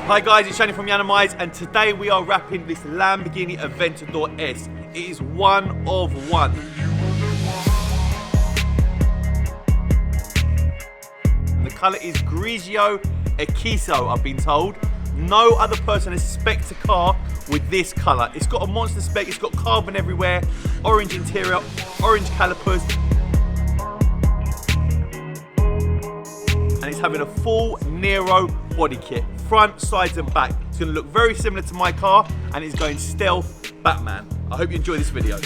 Hi guys, it's Shani from Yiannimize, and today we are wrapping this Lamborghini Aventador S. It is one of one. The colour is Grigio Equiso, I've been told. No other person has spec'd a car with this colour. It's got a monster spec, it's got carbon everywhere, orange interior, orange calipers, and it's having a full Nero body kit, front, sides and back. It's going to look very similar to my car, and it's going stealth Batman. I hope you enjoy this video.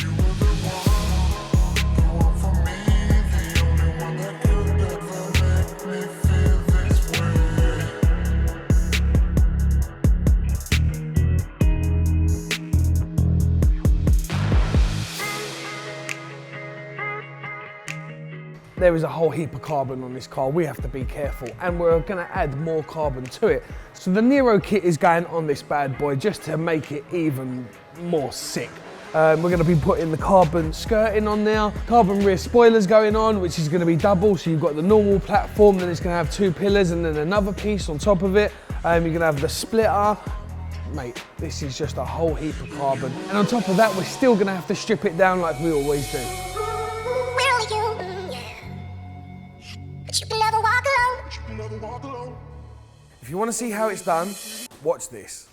There is a whole heap of carbon on this car. We have to be careful, and we're gonna add more carbon to it. So the Nero kit is going on this bad boy just to make it even more sick. We're gonna be putting the carbon skirting on there, carbon rear spoilers going on, which is gonna be double. So you've got the normal platform, then it's gonna have two pillars and then another piece on top of it. You're gonna have the splitter. Mate, this is just a whole heap of carbon. And on top of that, we're still gonna have to strip it down like we always do. If you want to see how it's done, watch this.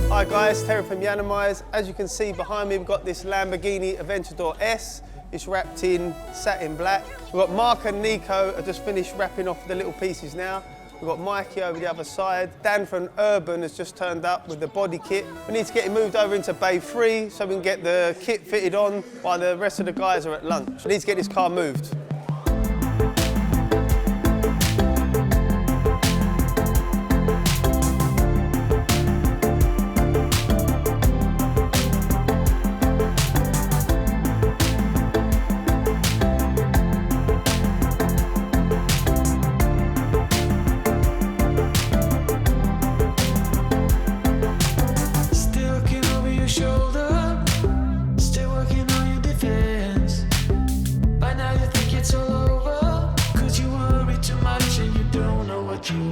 Hi guys, Terry from Yiannimize. As you can see behind me, we've got this Lamborghini Aventador S. It's wrapped in satin black. We've got Mark and Nico are just finished wrapping off the little pieces now. We've got Mikey over the other side. Dan from Urban has just turned up with the body kit. We need to get him moved over into Bay 3 so we can get the kit fitted on while the rest of the guys are at lunch. We need to get this car moved.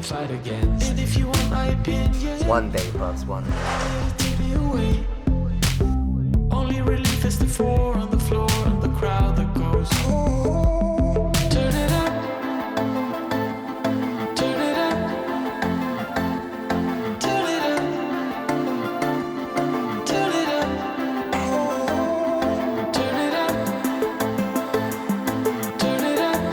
Fight against. And if you want my opinion, one day, Bugs, one day. Only relief is the four on the floor and the crowd that goes. Turn it up. Turn it up. Turn it up. Turn it up. Turn it up. Turn it up.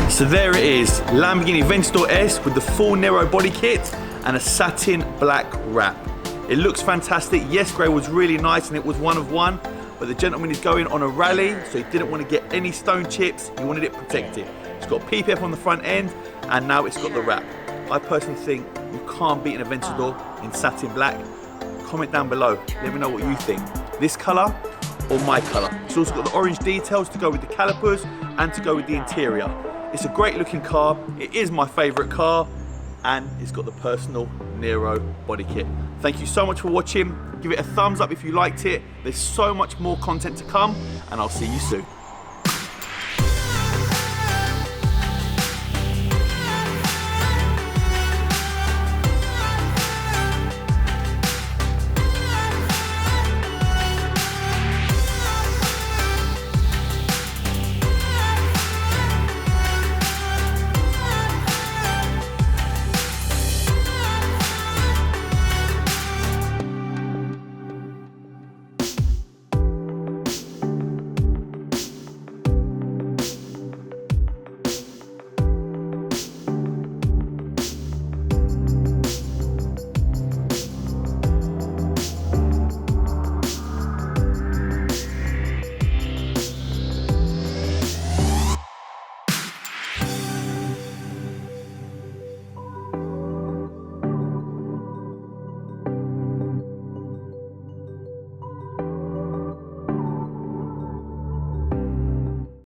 So there it is, Lamborghini Aventador S with the full Nero body kit and a satin black wrap. It looks fantastic. Yes, grey was really nice and it was one of one, but the gentleman is going on a rally, so he didn't want to get any stone chips. He wanted it protected. It's got PPF on the front end, and now it's got the wrap. I personally think you can't beat an Aventador in satin black. Comment down below, let me know what you think. This colour or my colour. It's also got the orange details to go with the calipers and to go with the interior. It's a great looking car. It is my favorite car, and it's got the personal Nero body kit. Thank you so much for watching. Give it a thumbs up if you liked it. There's so much more content to come, and I'll see you soon.